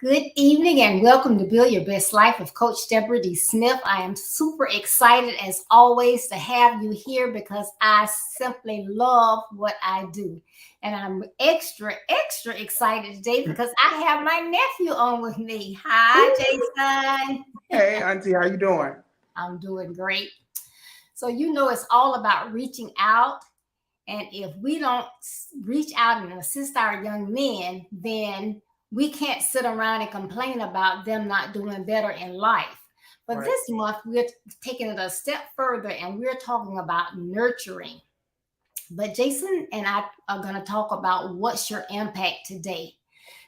Good evening and welcome to Build Your Best Life with Coach Deborah D. Smith. I am super excited as always to have you here because I simply love what I do. And I'm extra excited today because I have my nephew on with me. Hi, Jason. Hey, Auntie, how you doing? I'm doing great. So you know it's all about reaching out. And if we don't reach out and assist our young men, then we can't sit around and complain about them not doing better in life. But Right. this month, we're taking it a step further and we're talking about nurturing. But Jason and I are going to talk about what's your impact today.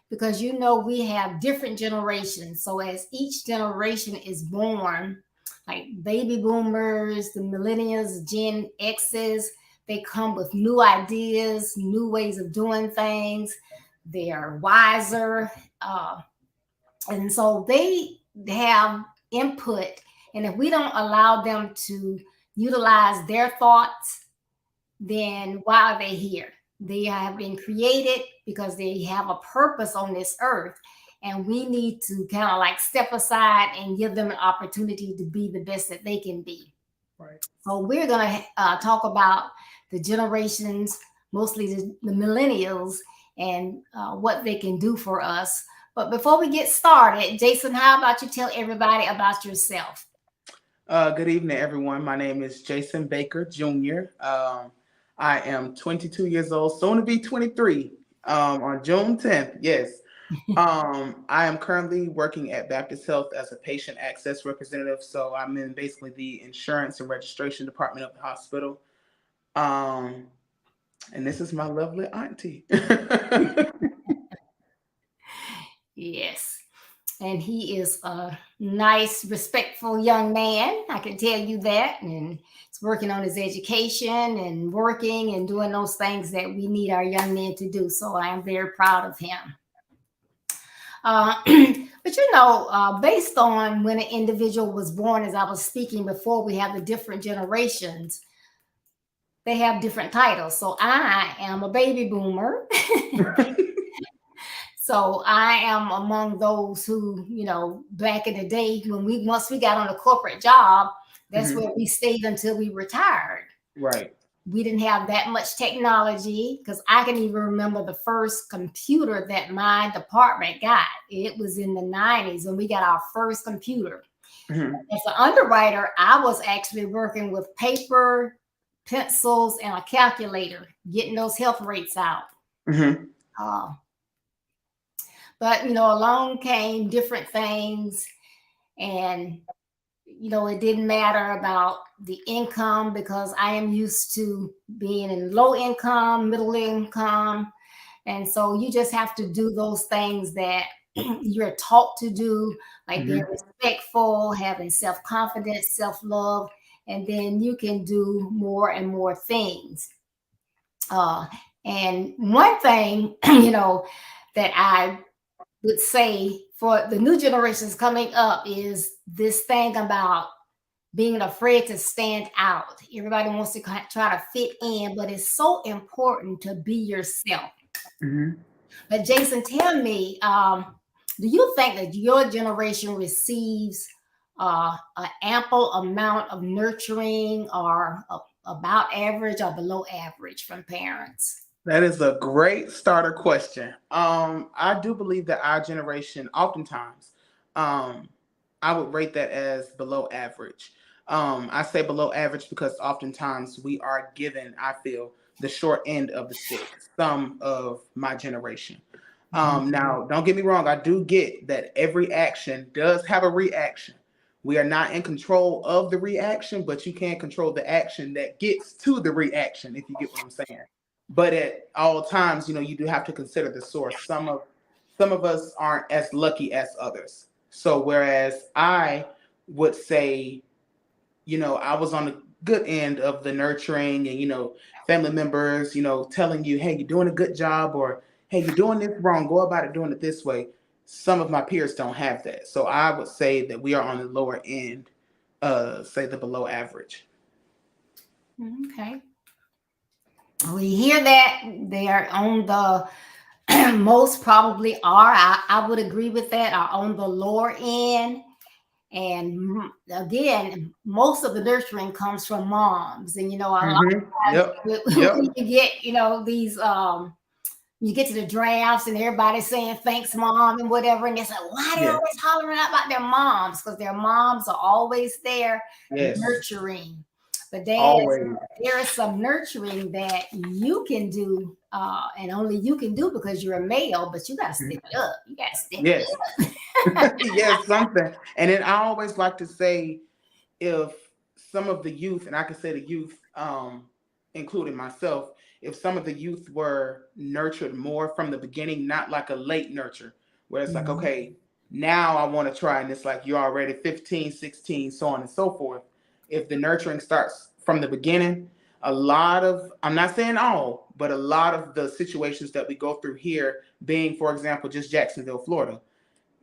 Because you know, we have different generations. So as each generation is born, like baby boomers, the millennials, Gen X's, they come with new ideas, new ways of doing things. They are wiser. And so they have input. And if we don't allow them to utilize their thoughts, then why are they here? They have been created because they have a purpose on this earth. And we need to kind of like step aside and give them an opportunity to be the best that they can be. Right. So we're going to talk about the generations, mostly the millennials, and what they can do for us. But before we get started, Jason, how about you tell everybody about yourself? Good evening, everyone. My name is Jason Baker Jr. I am 22 years old, soon to be 23 on June 10th. Yes. I am currently working at Baptist Health as a patient access representative. So I'm in basically the insurance and registration department of the hospital. And this is my lovely auntie. Yes. And he is a nice, respectful young man. I can tell you that. And he's working on his education and working and doing those things that we need our young men to do. So I am very proud of him. But you know, based on when an individual was born, as I was speaking before, we have the different generations. They have different titles. So I am a baby boomer. So I am among those who, you know, back in the day when once we got on a corporate job, that's where we stayed until we retired. Right. We didn't have that much technology because I can even remember the first computer that my department got. It was in the 90s when we got our first computer. As an underwriter, I was actually working with paper, pencils, and a calculator, getting those health rates out. But, you know, along came different things and, you know, it didn't matter about the income because I am used to being in low income, middle income. And so you just have to do those things that you're taught to do, like being respectful, having self-confidence, self-love, and then you can do more and more things. And one thing, you know, that I would say for the new generations coming up is this thing about being afraid to stand out. Everybody wants to try to fit in, but it's so important to be yourself. Mhm. But Jason, tell me, do you think that your generation receives an ample amount of nurturing, or about average or below average from parents? That is a great starter question. I do believe that our generation, oftentimes, um, I would rate that as below average. I say below average because oftentimes we are given, I feel, the short end of the stick. Some of my generation. Now, don't get me wrong. I do get that every action does have a reaction. We are not in control of the reaction, but you can control the action that gets to the reaction, if you get what I'm saying. But at all times, you do have to consider the source. Some of us aren't as lucky as others. So whereas I would say, I was on the good end of the nurturing, and family members, telling you, hey, you're doing a good job, or hey, you're doing this wrong, go about it doing it this way. Some of my peers don't have that. So I would say that we are on the lower end, say the below average. Okay. We hear that they are on the most probably are. I would agree with that. Are on the lower end. And again, most of the nurturing comes from moms. And a lot of Yep. times Yep. when you get, these you get to the drafts and everybody's saying thanks, mom, and whatever. And they say, why are they Yeah. always hollering out about their moms? Because their moms are always there Yes. nurturing. But dad, Always. there is some nurturing that you can do, and only you can do because you're a male, but you got to step it up. You got to step Yes. it Yes, something. And then I always like to say, if some of the youth, and I can say the youth, including myself, if some of the youth were nurtured more from the beginning, not like a late nurture, where it's like, up. okay, now I want to try, and it's like you're already 15, 16, so on and so forth. If the nurturing starts from the beginning, I'm not saying all, but a lot of the situations that we go through here, being, for example, just Jacksonville, Florida,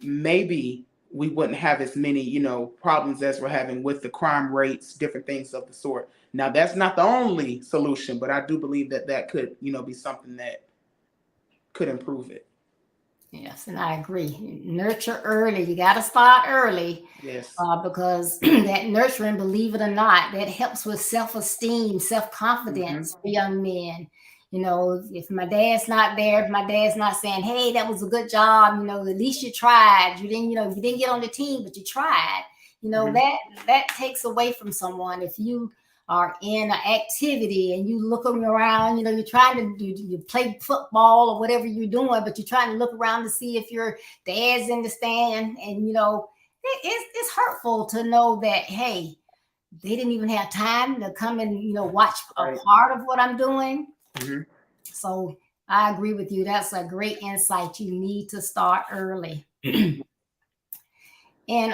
maybe we wouldn't have as many, problems as we're having with the crime rates, different things of the sort. Now, that's not the only solution, but I do believe that that could, be something that could improve it. Yes, and I agree. Nurture early. You got to start early, Yes. because that nurturing, believe it or not, that helps with self-esteem, Hmm. self-confidence for young men. If my dad's not there, if my dad's not saying, "Hey, that was a good job," at least you tried. You didn't get on the team, but you tried. Hmm. That takes away from someone. If you are in an activity and you looking around, you're trying to do, you play football or whatever you're doing, but you're trying to look around to see if your dad's in the stand, and it's hurtful to know that, hey, they didn't even have time to come and watch a Right. part of what I'm doing. Hmm. So I agree with you. That's a great insight. You need to start early. And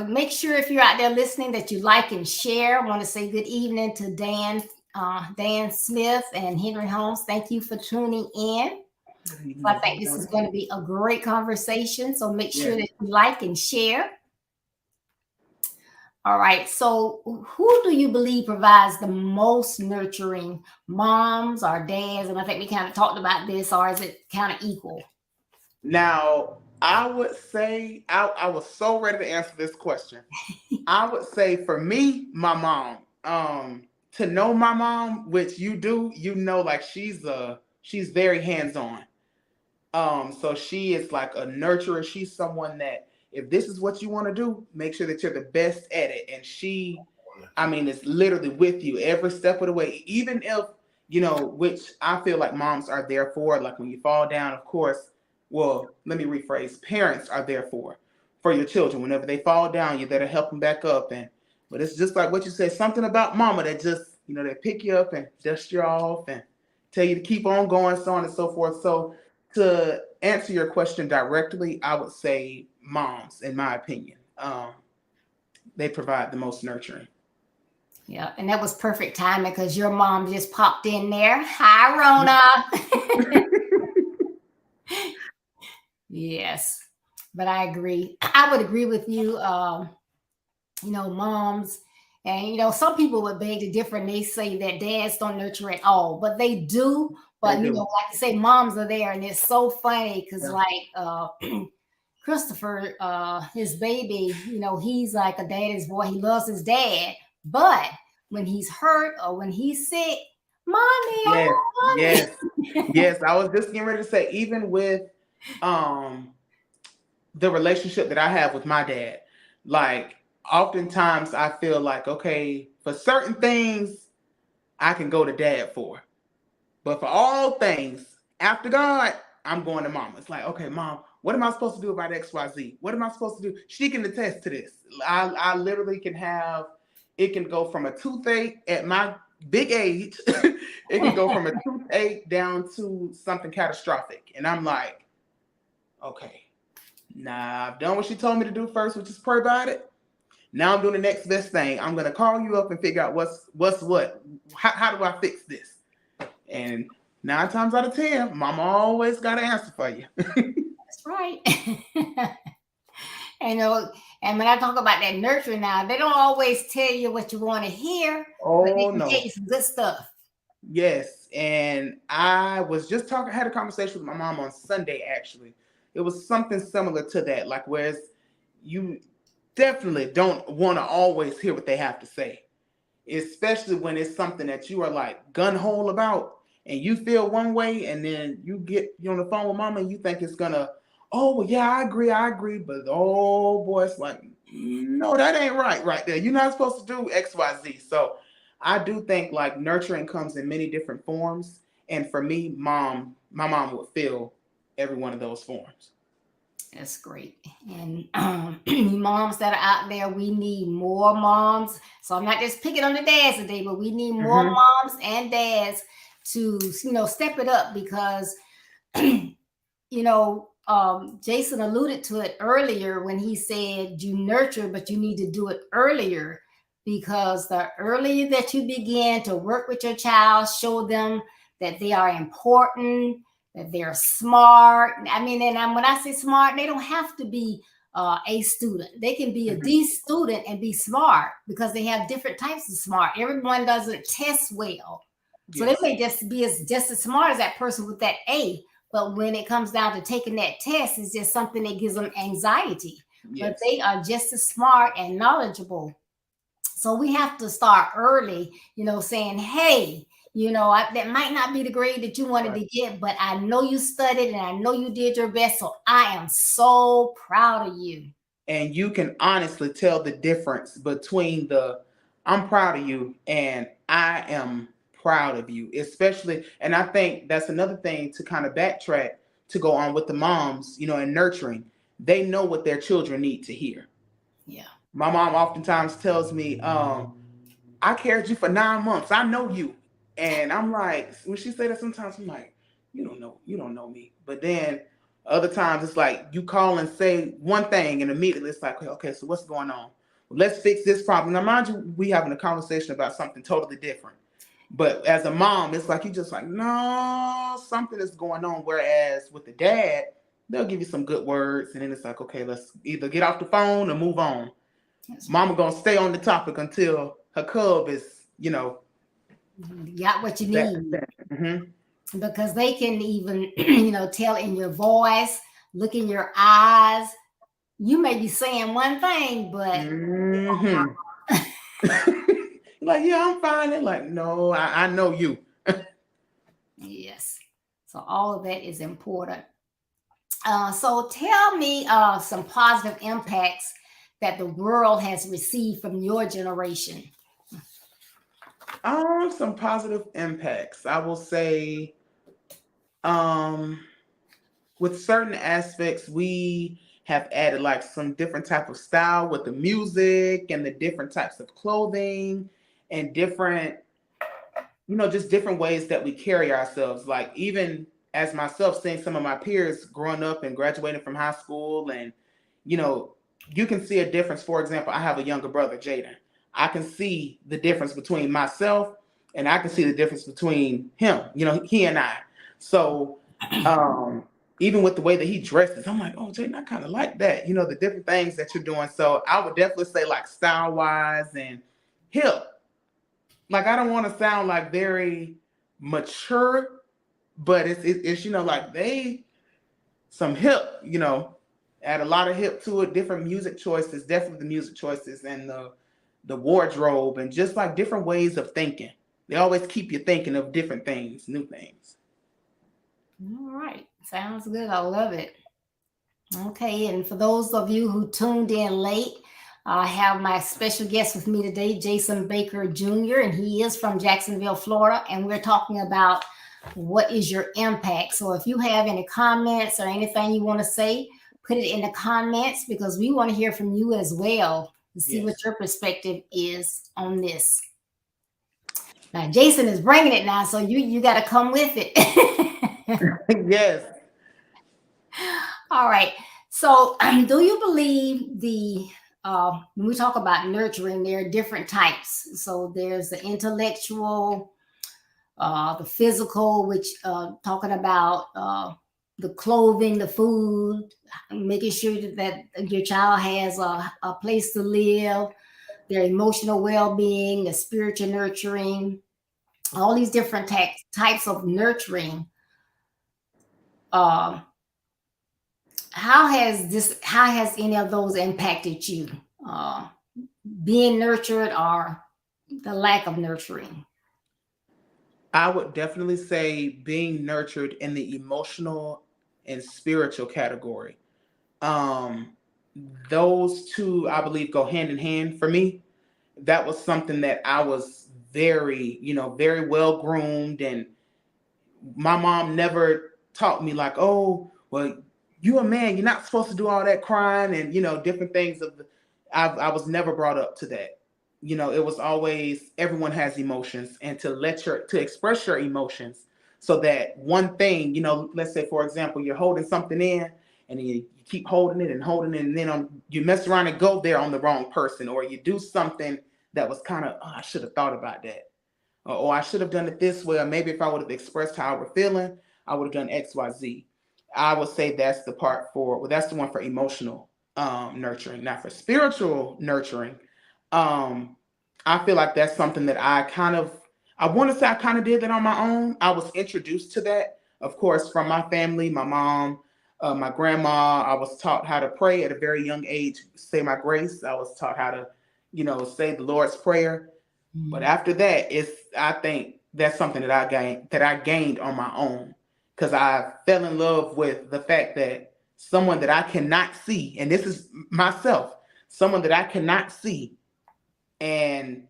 make sure, if you're out there listening, that you like and share. I want to say good evening to Dan Smith and Henry Holmes. Thank you for tuning in. So I think this is going to be a great conversation. So make sure Yes. that you like and share. All right. So who do you believe provides the most nurturing, moms or dads? And I think we kind of talked about this, or is it kind of equal? Now, I would say I was so ready to answer this question. I would say for me, my mom. To know my mom, which you do, like she's very hands-on. So she is like a nurturer. She's someone that, if this is what you want to do, make sure that you're the best at it. And she, I mean, is literally with you every step of the way. Even if, which I feel like moms are there for, like when you fall down, of course, well, let me rephrase, parents are there for your children. Whenever they fall down, you're there to help them back up. But it's just like what you said, something about mama that just, they pick you up and dust you off and tell you to keep on going, so on and so forth. So to answer your question directly, I would say moms, in my opinion. They provide the most nurturing. Yeah, and that was perfect timing because your mom just popped in there. Hi, Rona. Yes, but I agree. I would agree with you. Moms, and some people would beg to differ and they say that dads don't nurture at all, but they do. They But do. like I say, moms are there, and it's so funny because Yeah. like Christopher, his baby, he's like a daddy's boy. He loves his dad, but when he's hurt or when he's sick, mommy, I Yes, want yes, mommy. yes. I was just getting ready to say, even with um the relationship that I have with my dad, like oftentimes I feel like, okay, for certain things I can go to dad for. But for all things, after God, I'm going to mom. It's like, okay, mom, what am I supposed to do about XYZ? What am I supposed to do? She can attest to this. I literally can have, it can go from a toothache at my big age, it can go from a toothache down to something catastrophic. And I'm like, okay, nah, I've done what she told me to do first, which is pray about it. Now I'm doing the next best thing. I'm gonna call you up and figure out what's what. How do I fix this? And 9 times out of 10, mama always got an answer for you. That's right. You know, and when I talk about that nurturing now, they don't always tell you what you want to hear, but they Oh can tell no. you some good stuff. Yes. And I was just talking, had a conversation with my mom on Sunday actually. It was something similar to that. Like whereas you definitely don't want to always hear what they have to say, especially when it's something that you are like gun hole about and you feel one way and then you on the phone with mama and you think it's gonna, oh well, yeah, I agree, but oh boy, it's like, no, that ain't right there. You're not supposed to do XYZ. So I do think like nurturing comes in many different forms. And for me, my mom would fill every one of those forms. That's great. And moms that are out there, we need more moms. So I'm not just picking on the dads today, but we need more Mm-hmm. moms and dads to, step it up because, Jason alluded to it earlier when he said you nurture, but you need to do it earlier because the earlier that you begin to work with your child, show them that they are important, that they're smart. I mean, when I say smart, they don't have to be a student. They can be a Mm-hmm. D student and be smart because they have different types of smart. Everyone doesn't test well. So they Yes. may just be just as smart as that person with that A, but when it comes down to taking that test, it's just something that gives them anxiety. But Yes. they are just as smart and knowledgeable. So we have to start early, saying, hey, that might not be the grade that you wanted Right. to get, but I know you studied and I know you did your best. So I am so proud of you. And you can honestly tell the difference between the I'm proud of you and I am proud of you, especially. And I think that's another thing to kind of backtrack to go on with the moms, and nurturing. They know what their children need to hear. Yeah. My mom oftentimes tells me, I carried you for 9 months. I know you. And I'm like, when she say that sometimes I'm like, you don't know me. But then other times it's like you call and say one thing and immediately it's like, okay, so what's going on? Well, let's fix this problem. Now mind you, we having a conversation about something totally different. But as a mom, it's like you just like, no, something is going on. Whereas with the dad, they'll give you some good words and then it's like, okay, let's either get off the phone or move on. That's Mama right. gonna stay on the topic until her cub is, You got what you that need percent. Mm-hmm. because they can even, tell in your voice, look in your eyes. You may be saying one thing, but Mm-hmm. Like, yeah, I'm fine. They're like, no, I know you. yes. So all of that is important. So tell me some positive impacts that the world has received from your generation. Some positive impacts. I will say, um, with certain aspects, we have added like some different type of style with the music and the different types of clothing and different, just different ways that we carry ourselves. Like even as myself, seeing some of my peers growing up and graduating from high school, and you know, you can see a difference. For example, I have a younger brother, Jaden. I can see the difference between myself, and I can see the difference between him. He and I. So, um, even with the way that he dresses, I'm like, oh, Jaden, I kind of like that. The different things that you're doing. So I would definitely say like style wise and hip. Like I don't want to sound like very mature, but it's like they some hip, add a lot of hip to it, different music choices, definitely the music choices and the wardrobe and just like different ways of thinking. They always keep you thinking of different things, new things. All right. Sounds good. I love it. Okay. And for those of you who tuned in late, I have my special guest with me today, Jason Baker Jr., and he is from Jacksonville, Florida. And we're talking about what is your impact. So if you have any comments or anything you want to say, put it in the comments because we want to hear from you as well to see what Yes. your perspective is on this. Now, Jason is bringing it now, so you got to come with it. Yes. All right. So, do you believe when we talk about nurturing, there are different types. So there's the intellectual, the physical, which talking about the clothing, the food, making sure that your child has a place to live, their emotional well-being, the spiritual nurturing, all these different types of nurturing. Uh, how has any of those impacted you? Uh, Being nurtured or the lack of nurturing? I would definitely say being nurtured in the emotional and spiritual category. Um, those two, I believe, go hand in hand for me. That was something that I was very well groomed, and my mom never taught me like, oh, well, you a man, you're not supposed to do all that crying and different things of the. I was never brought up to that. It was always everyone has emotions, and to express your emotions, so that one thing, let's say for example, you're holding something in, and you keep holding it, and then you mess around and go there on the wrong person, or you do something that was kind of, oh, I should have thought about that, or I should have done it this way, or maybe if I would have expressed how I were feeling, I would have done X, Y, Z. I would say that's the part for, well, that's the one for emotional nurturing. Now for spiritual nurturing, um, I feel like that's something that I want to say I kind of did that on my own. I was introduced to that, of course, from my family, my mom, my grandma. I was taught how to pray at a very young age, say my grace. I was taught how to, say the Lord's Prayer. But Mhm. after that, I think that's something that I gained on my own because I fell in love with the fact that someone that I cannot see, and this is myself, someone that I cannot see, and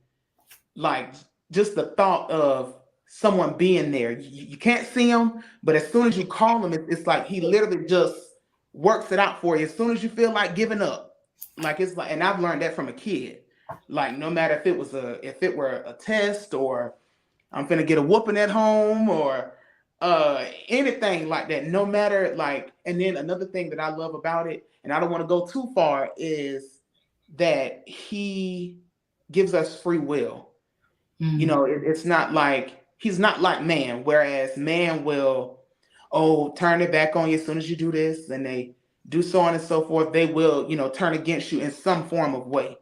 like just the thought of someone being there, you can't see him, but as soon as you call him, it's like he literally just works it out for you. As soon as you feel like giving up, like it's like, and I've learned that from a kid. Like no matter if it were a test, or I'm finna get a whooping at home, or anything like that. No matter, like, and then another thing that I love about it, and I don't want to go too far, is that he gives us free will. Mhm. It's not like he's not like man, whereas man will, oh, turn it back on you as soon as you do this, and they do so on and so forth. They will, turn against you in some form of way.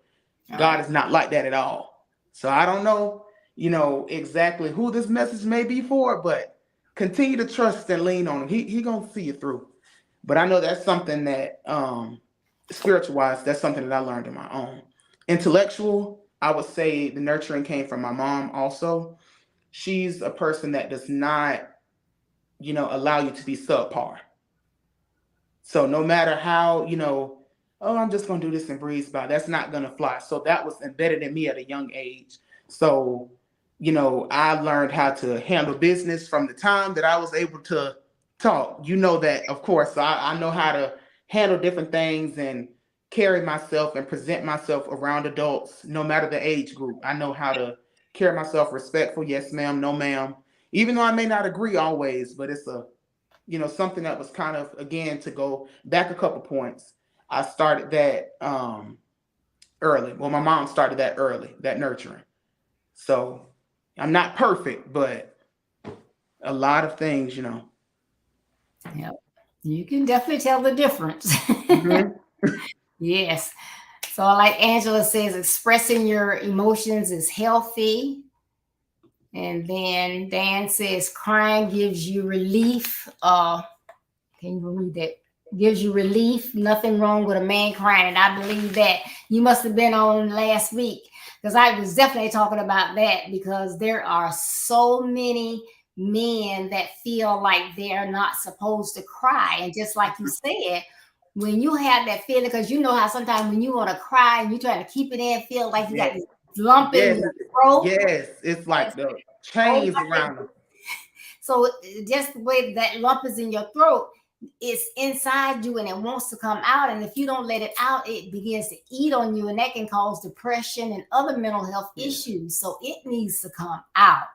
All God right. is not like that at all. So I don't know, exactly who this message may be for, but continue to trust and lean on him. He gonna see you through. But I know that's something that spiritual wise, that's something that I learned on my own. Intellectual, I would say the nurturing came from my mom also. She's a person that does not, allow you to be subpar. So no matter how, oh, I'm just gonna do this and breeze by, that's not gonna fly. So that was embedded in me at a young age. So, I learned how to handle business from the time that I was able to talk. That, of course. So I know how to handle different things and carry myself and present myself around adults, no matter the age group. I know how to carry myself respectful. Yes, ma'am. No, ma'am. Even though I may not agree always, but it's a something that was kind of, again, to go back a couple points. I started that early. Well, my mom started that early, that nurturing. So I'm not perfect, but a lot of things. Yep. You can definitely tell the difference. Hmm. Yes. So, like Angela says, expressing your emotions is healthy. And then Dan says, crying gives you relief. Can you read that? Gives you relief. Nothing wrong with a man crying. And I believe that. You must have been on last week because I was definitely talking about that because there are so many men that feel like they're not supposed to cry. And just like you said, when you have that feeling, because you know how sometimes when you want to cry and you're trying to keep it in, feel like you got Yes, this lump in yes, your throat. yes. It's And like the oh chains my around them. goodness. So just the way that lump is in your throat, it's inside you and it wants to come out. And if you don't let it out, it begins to eat on you, and that can cause depression and other mental health Yeah. issues. So it needs to come out.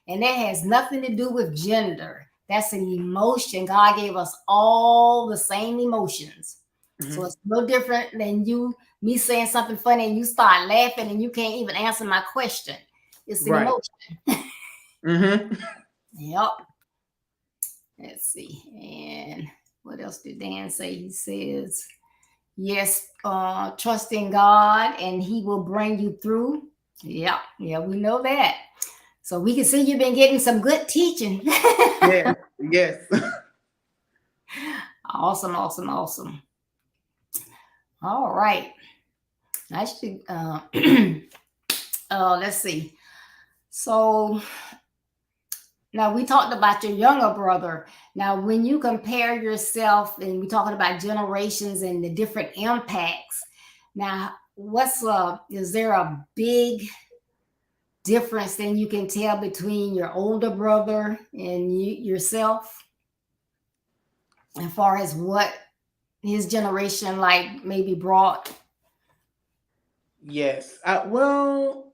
And that has nothing to do with gender. That's an emotion. God gave us all the same emotions. So Hmm. it's no different than me saying something funny and you start laughing and you can't even answer my question. It's an Right. emotion. Hmm. Yep. Let's see. And what else did Dan say? He says, yes, trust in God and he will bring you through. Yeah, yeah, we know that. So we can see you've been getting some good teaching. Yes, yes. Awesome, awesome, awesome. All right. I should let's see. So now we talked about your younger brother. Now, when you compare yourself, and we're talking about generations and the different impacts. Now, is there a big difference that you can tell between your older brother and yourself, as far as what his generation like maybe brought? Yes. Well,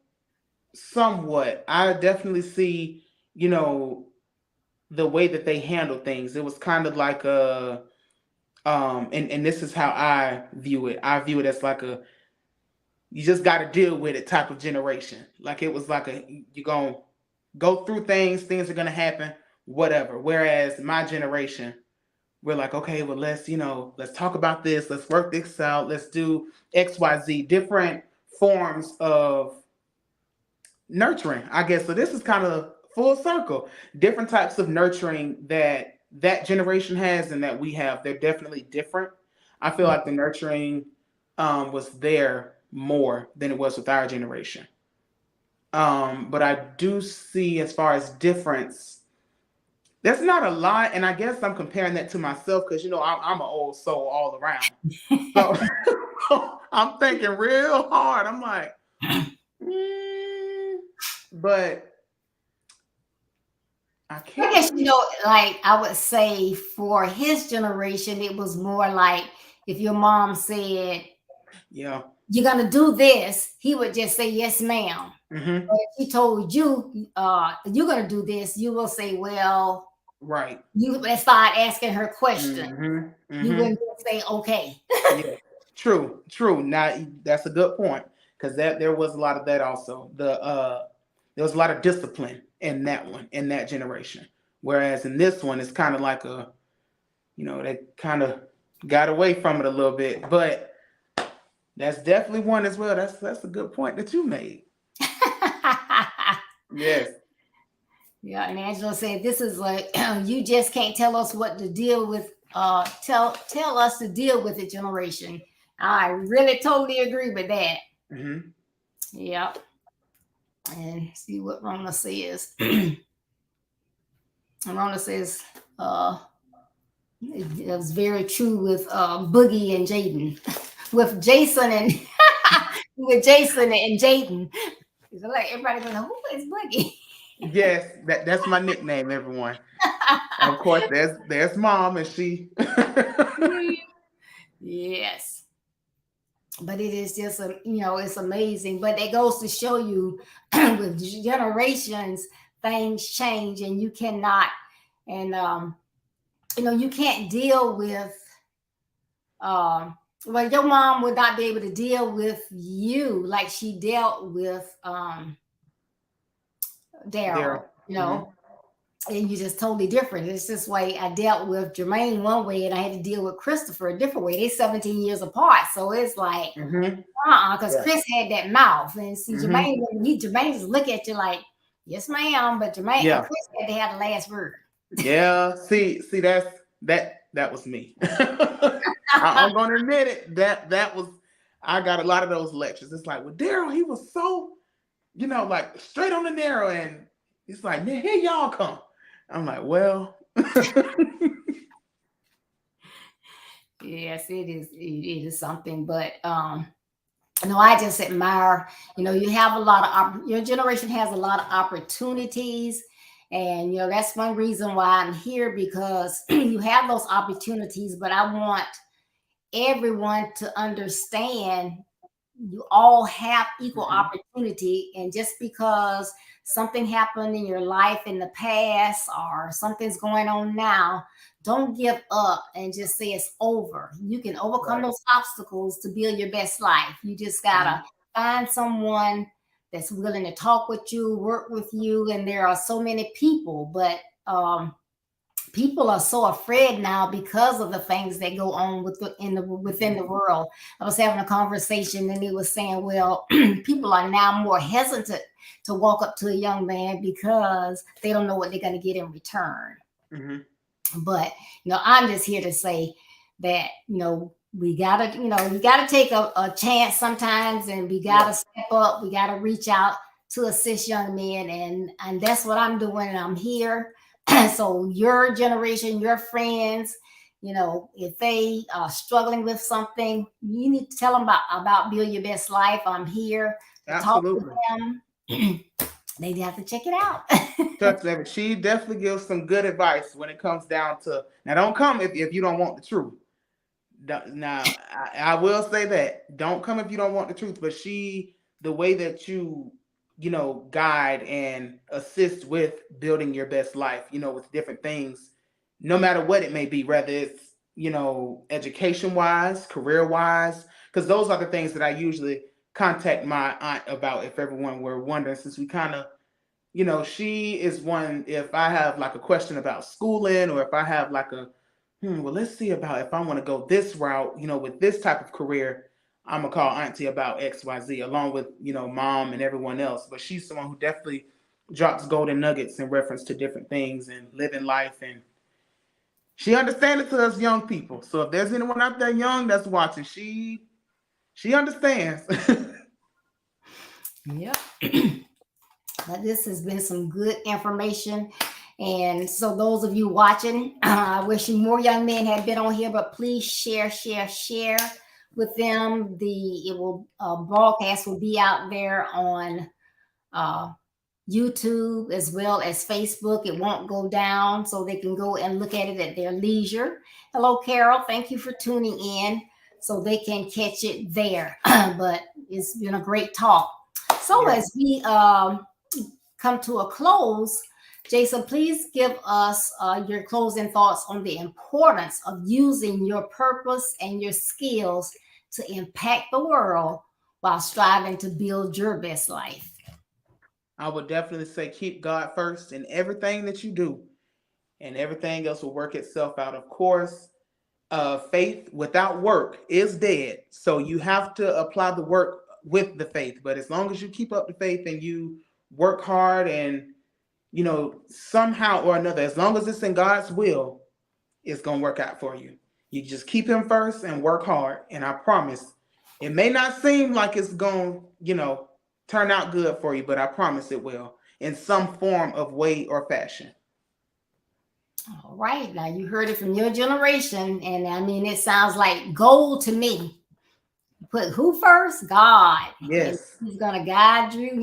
somewhat. I definitely see, you know, the way that they handle things. It was kind of like and this is how I view it. I view it as like a you just got to deal with it type of generation. Like it was like you're going to go through things are going to happen, whatever. Whereas my generation, we're like, okay, well, let's talk about this. Let's work this out. Let's do XYZ, different forms of nurturing, I guess. So this is kind of full circle. Different types of nurturing that generation has and that we have. They're definitely different. I feel like the nurturing was there more than it was with our generation. But I do see, as far as difference, there's not a lot, and I guess I'm comparing that to myself because I'm an old soul all around. So I'm thinking real hard. I'm like, mm, but I I can't guess really. like I would say for his generation, it was more like if your mom said, Yeah. "You're gonna do this," he would just say, "Yes, ma'am." Hmm. But if he told you, "You're gonna do this," you will say, "Well," Right. you and start asking her questions. Hmm. You Hmm. wouldn't just say, "Okay." Yeah. True. True. Now that's a good point because there was a lot of that also. There was a lot of discipline in that one in that generation, whereas in this one it's kind of like they kind of got away from it a little bit, but that's definitely one as well. That's a good point that you made. Yes. Yeah, and Angela said, "This is like you just can't tell us what to deal with. Tell us to deal with it, generation." I really totally agree with that. Hmm. Yeah, and see what Rona says. Rona says, uh, it was very true with Boogie and Jaden, with Jason and with Jason and Jaden. So like everybody goes, "Who is Boogie?" Yes, that's my nickname, everyone. Of course, there's mom and she. Yes, but it is just it's amazing. But it goes to show you with generations things change, and you cannot, and you can't deal with well, your mom would not be able to deal with you like she dealt with Daryl, Daryl. Hmm. and you're just totally different. It's this way I dealt with Jermaine one way, and I had to deal with Christopher a different way. They're 17 years apart, so it's like, Mm-hmm. because Yeah. Chris had that mouth, and see Mm-hmm. Jermaine just look at you like, yes, ma'am, but Jermaine and Yeah. Chris had to have the last word. Yeah. See, that was me. I'm gonna admit it. That was I got a lot of those lectures. It's like, well, Daryl, he was so, like straight on the narrow, and it's like, man, here y'all come. I'm like, well, Yes, it is. It is something, but no, I just admire. You have a lot of your generation has a lot of opportunities, and that's one reason why I'm here because you have those opportunities. But I want everyone to understand you all have equal mhm, opportunity, and just because something happened in your life in the past or something's going on now, don't give up and just say it's over. You can overcome right. those obstacles to build your best life. You just gotta Mhm. find someone that's willing to talk with you, work with you. And there are so many people, but people are so afraid now because of the things that go on within the world. I was having a conversation and he was saying, well, people are now more hesitant to walk up to a young man because they don't know what they're going to get in return. Mhm. But I'm just here to say that we gotta you gotta take a chance sometimes, and we Yeah. gotta step up. We gotta reach out to assist young men, and that's what I'm doing. And I'm here. So your generation, your friends, if they are struggling with something, you need to tell them about Build Your Best Life. I'm here to talk to Absolutely. them. They have to check it out. Trust me, she definitely gives some good advice when it comes down to now. Don't come if you don't want the truth. Now, I will say that don't come if you don't want the truth. But the way that guide and assist with building your best life, with different things, no matter what it may be, whether it's education wise, career wise, because those are the things that I usually contact my aunt about. If everyone were wondering, since we kind of she is one. If I have like a question about schooling, or if I have like well, let's see about if I want to go this route, with this type of career, I'm gonna call auntie about XYZ, along with, mom and everyone else. But she's someone who definitely drops golden nuggets in reference to different things and living life. And she understands it to us young people. So if there's anyone out there young that's watching, she understands. Yep. But this has been some good information. And so, those of you watching, I wish you more young men had been on here, but please share, share, share with them. It will broadcast will be out there on uh, YouTube as well as Facebook. It won't go down, so they can go and look at it at their leisure. Hello, Carol. Thank you for tuning in, so they can catch it there. But it's been a great talk. So Yeah. as we come to a close, Jason, please give us your closing thoughts on the importance of using your purpose and your skills to impact the world while striving to build your best life. I would definitely say keep God first in everything that you do, and everything else will work itself out. Of course, faith without work is dead. So you have to apply the work with the faith. But as long as you keep up the faith and you work hard, and somehow or another, as long as it's in God's will, it's gonna work out for you. You just keep Him first and work hard, and I promise, it may not seem like it's gonna, turn out good for you, but I promise it will in some form of way or fashion. All right. Now you heard it from your generation. And I mean, it sounds like gold to me. Put who first? God. And Yes. He's gonna guide you.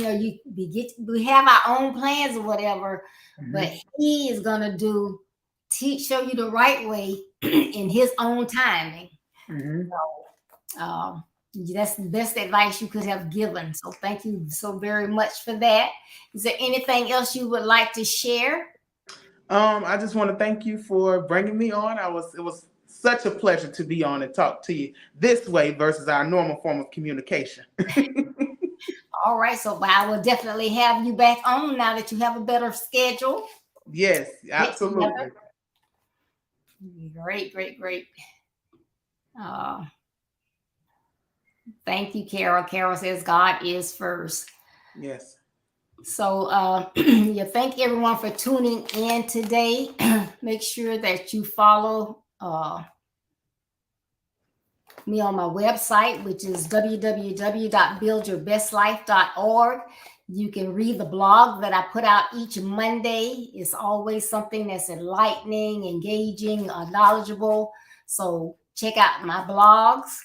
We have our own plans or whatever, but Mm-hmm. He is gonna show you the right way in His own timing. Mm-hmm. That's the best advice you could have given. So thank you so very much for that. Is there anything else you would like to share? I just want to thank you for bringing me on. It was such a pleasure to be on and talk to you this way versus our normal form of communication. All right, so I will definitely have you back on now that you have a better schedule. Yes, Get absolutely. together. Great, great, great. Uh, Thank you, Carol. Carol says God is first. Yes. So, yeah, thank everyone for tuning in today. Make sure that you follow me on my website, which is www.buildyourbestlife.org. You can read the blog that I put out each Monday. It's always something that's enlightening, engaging, knowledgeable. So check out my blogs.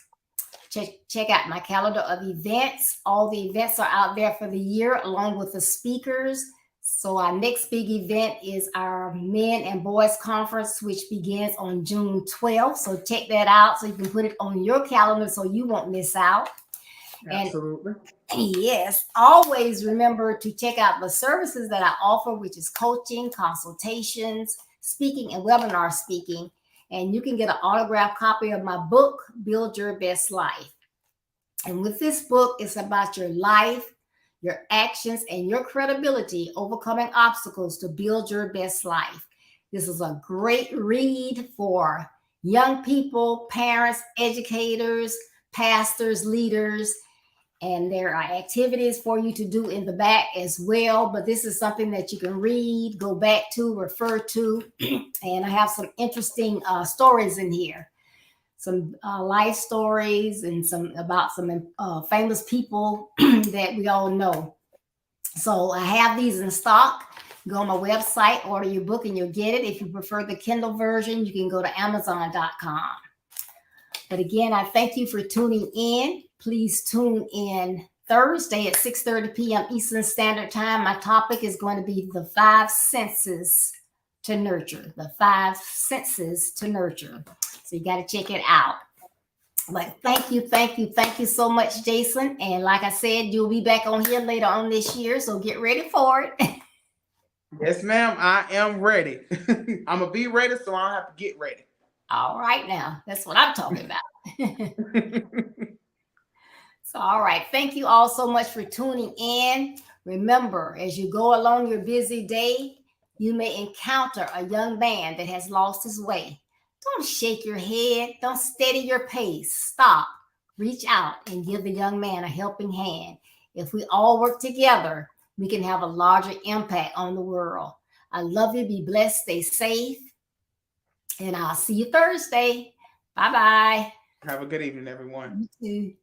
Check out my calendar of events. All the events are out there for the year, along with the speakers. So our next big event is our Men and Boys Conference, which begins on June 12th. So check that out so you can put it on your calendar so you won't miss out. Absolutely. And yes, always remember to check out the services that I offer, which is coaching, consultations, speaking, and webinar speaking. And you can get an autographed copy of my book, Build Your Best Life. And with this book, it's about your life, your actions, and your credibility, overcoming obstacles to build your best life. This is a great read for young people, parents, educators, pastors, leaders, and there are activities for you to do in the back as well. But this is something that you can read, go back to, refer to, and I have some interesting stories in here. Some life stories and some about some famous people that we all know. So I have these in stock. Go on my website, order your book, and you'll get it. If you prefer the Kindle version, you can go to Amazon.com. But again, I thank you for tuning in. Please tune in Thursday at 6:30 p.m. Eastern Standard Time. My topic is going to be the 5 senses to nurture. The 5 senses to nurture. So you got to check it out. But thank you so much, Jason. And like I said, you'll be back on here later on this year. So get ready for it. Yes, ma'am. I am ready. I'm gonna be ready, so I don't have to get ready. All right, now that's what I'm talking about. So, all right. Thank you all so much for tuning in. Remember, as you go along your busy day, you may encounter a young man that has lost his way. Don't shake your head. Don't steady your pace. Stop. Reach out and give the young man a helping hand. If we all work together, we can have a larger impact on the world. I love you. Be blessed. Stay safe. And I'll see you Thursday. Bye-bye. Have a good evening, everyone. You too.